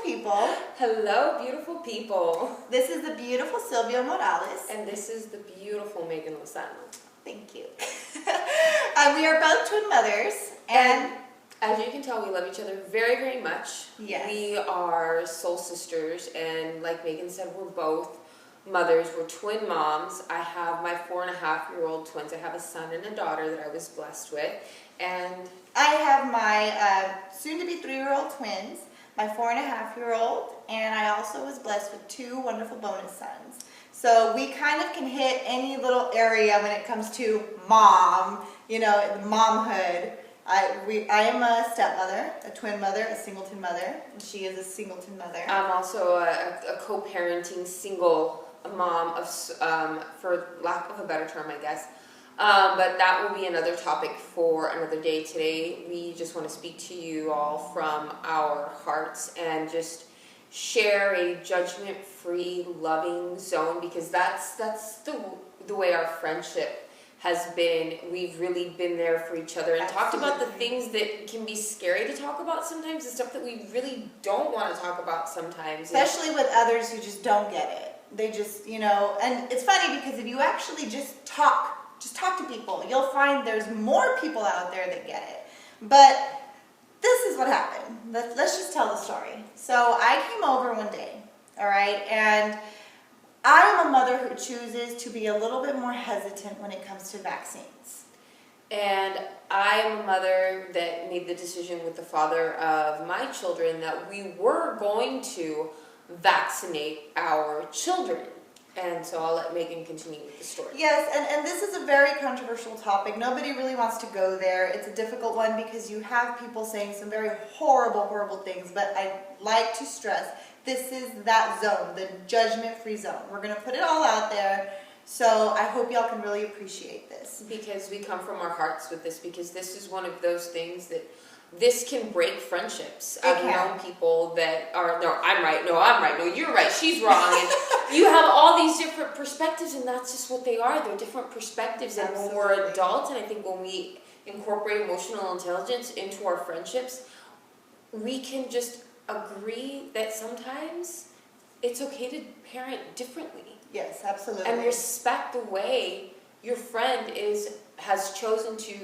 people. Hello, beautiful people. This is the beautiful Sylvia Morales. And this is the beautiful Megan Lozano. Thank you. We are both twin mothers. And as you can tell, we love each other very, very much. Yes. We are soul sisters. And like Megan said, we're both mothers. We're twin moms. I have my 4.5-year-old twins. I have a son and a daughter that I was blessed with. And I have my soon-to-be 3-year-old twins, my 4.5-year-old, and I also was blessed with 2 wonderful bonus sons. So we kind of can hit any little area when it comes to mom, you know, momhood. I am a stepmother, a twin mother, a singleton mother, and she is a singleton mother. I'm also a co-parenting single mom, for lack of a better term, I guess. But that will be another topic for another day. Today, we just want to speak to you all from our hearts and just share a judgment-free, loving zone, because that's the way our friendship has been. We've really been there for each other and Absolutely. talked about the things that can be scary to talk about sometimes, the stuff that we really don't want to talk about sometimes. Especially with others who just don't get it. They just, you know, and it's funny because if you actually just talk to people, you'll find there's more people out there that get it. But this is what happened. Let's just tell the story. So I came over one day, all right, and I am a mother who chooses to be a little bit more hesitant when it comes to vaccines. And I am a mother that made the decision with the father of my children that we were going to vaccinate our children. And so I'll let Megan continue with the story. Yes, and this is a very controversial topic. Nobody really wants to go there. It's a difficult one because you have people saying some very horrible, horrible things. But I like to stress, this is that zone, the judgment-free zone. We're going to put it all out there. So I hope y'all can really appreciate this. Because we come from our hearts with this, because this is one of those things that this can break friendships. I've known people that are, no, I'm right, no, you're right, she's wrong. And you have all these different perspectives, and that's just what they are. They're different perspectives. And when we're adults, and I think when we incorporate emotional intelligence into our friendships, we can just agree that sometimes it's okay to parent differently. Yes, absolutely. And respect the way your friend has chosen to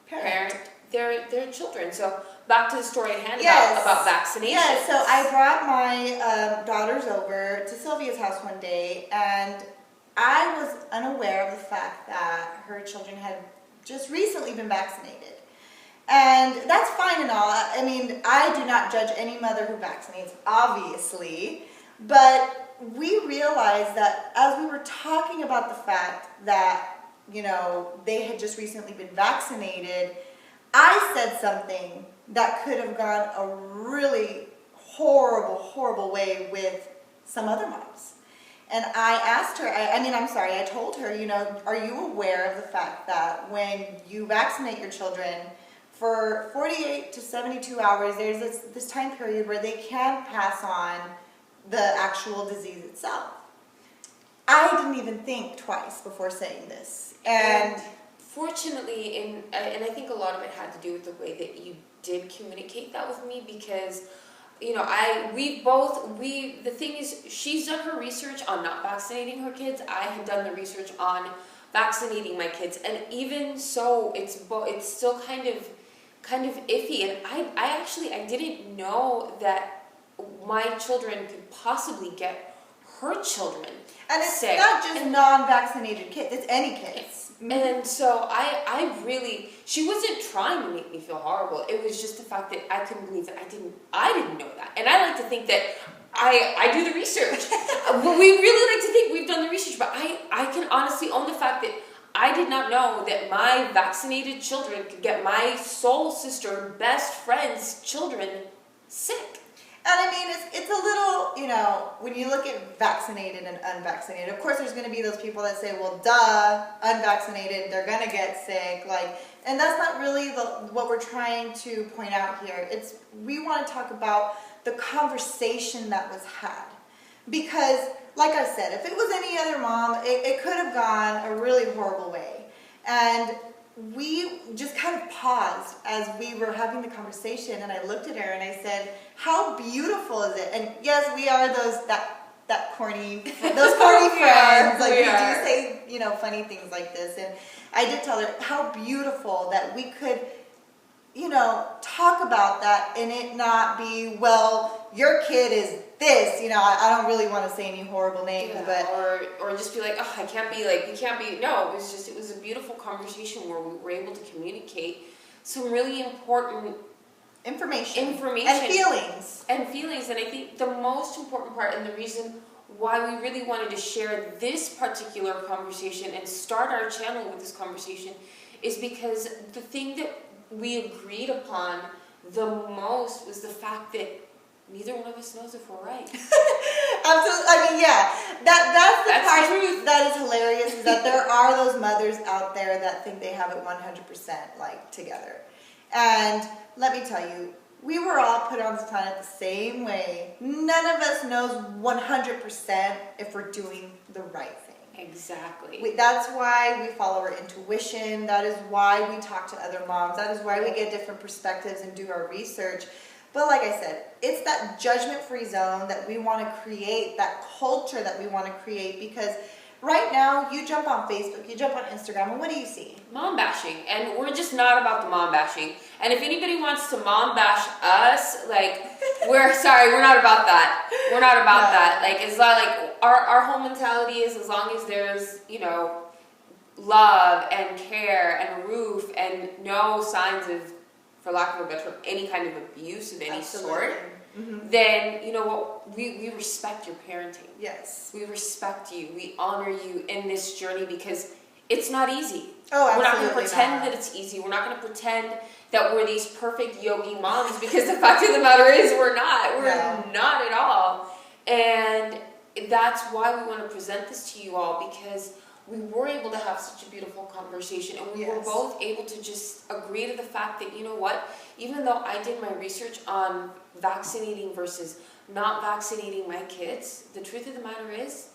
parent their children. So back to the story at hand about vaccination. Yes, so I brought my daughters over to Sylvia's house one day, and I was unaware of the fact that her children had just recently been vaccinated. And that's fine and all. I mean, I do not judge any mother who vaccinates, obviously, but we realized that as we were talking about the fact that, you know, they had just recently been vaccinated, I said something that could have gone a really horrible, horrible way with some other moms. And I asked her, I told her, you know, are you aware of the fact that when you vaccinate your children, for 48 to 72 hours, there's this time period where they can pass on the actual disease itself. I didn't even think twice before saying this. And fortunately, and I think a lot of it had to do with the way that you did communicate that with me, because, you know, the thing is, she's done her research on not vaccinating her kids. I had done the research on vaccinating my kids, and even so, it's still kind of iffy. And I didn't know that my children could possibly get her children and it's sick. Not just non-vaccinated kids, it's any kids. And so she wasn't trying to make me feel horrible. It was just the fact that I couldn't believe that I didn't know that. And I like to think that I do the research. We really like to think we've done the research, but I can honestly own the fact that I did not know that my vaccinated children could get my soul sister, best friend's children sick. And I mean, it's a little, you know, when you look at vaccinated and unvaccinated, of course there's going to be those people that say, well, duh, unvaccinated, they're going to get sick. And that's not really what we're trying to point out here. We want to talk about the conversation that was had. Because, like I said, if it was any other mom, it could have gone a really horrible way. And we just kind of paused as we were having the conversation, and I looked at her and I said, how beautiful is it? And yes, we are that corny, those corny friends. Like we do say, funny things like this. And I did tell her how beautiful that we could, talk about that and it not be, well, your kid is this. I don't really want to say any horrible names, but or just be like, oh, I can't be like, we can't be. No, it was a beautiful conversation where we were able to communicate some really important information and feelings. And I think the most important part and the reason why we really wanted to share this particular conversation and start our channel with this conversation is because the thing that we agreed upon the most was the fact that neither one of us knows if we're right. Absolutely. I mean, yeah. That's the part truth. That is hilarious is that there are those mothers out there that think they have it 100% like together. And let me tell you, we were all put on this planet the same way. None of us knows 100% if we're doing the right thing. Exactly. That's why we follow our intuition. That is why we talk to other moms. That is why we get different perspectives and do our research. But like I said, it's that judgment-free zone that we want to create, that culture that we want to create, because right now you jump on Facebook, you jump on Instagram, and what do you see? Mom bashing. And we're just not about the mom bashing. And if anybody wants to mom bash us, like, we're sorry, we're not about that. We're not about that. Like, it's not like our whole mentality is as long as there's, love and care and a roof and no signs of, for lack of a better term, any kind of abuse of any sort, then, you know what, we respect your parenting. Yes. We respect you. We honor you in this journey because it's not easy. Oh, absolutely. We're not going to pretend that it's easy. We're not going to pretend that we're these perfect yogi moms because the fact of the matter is we're not. We're not at all. And that's why we want to present this to you all, because we were able to have such a beautiful conversation, and we were both able to just agree to the fact that, you know what, even though I did my research on vaccinating versus not vaccinating my kids, the truth of the matter is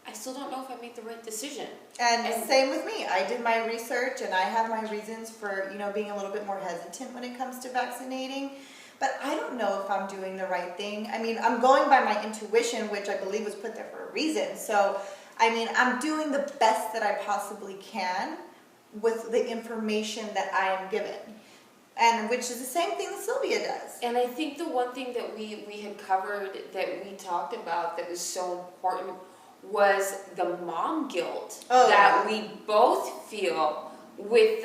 I still don't know if I made the right decision. And same with me. I did my research and I have my reasons for, being a little bit more hesitant when it comes to vaccinating. But I don't know if I'm doing the right thing. I mean, I'm going by my intuition, which I believe was put there for a reason. So, I mean, I'm doing the best that I possibly can with the information that I am given. And which is the same thing that Sylvia does. And I think the one thing that we had covered, that we talked about, that was so important was the mom guilt that we both feel with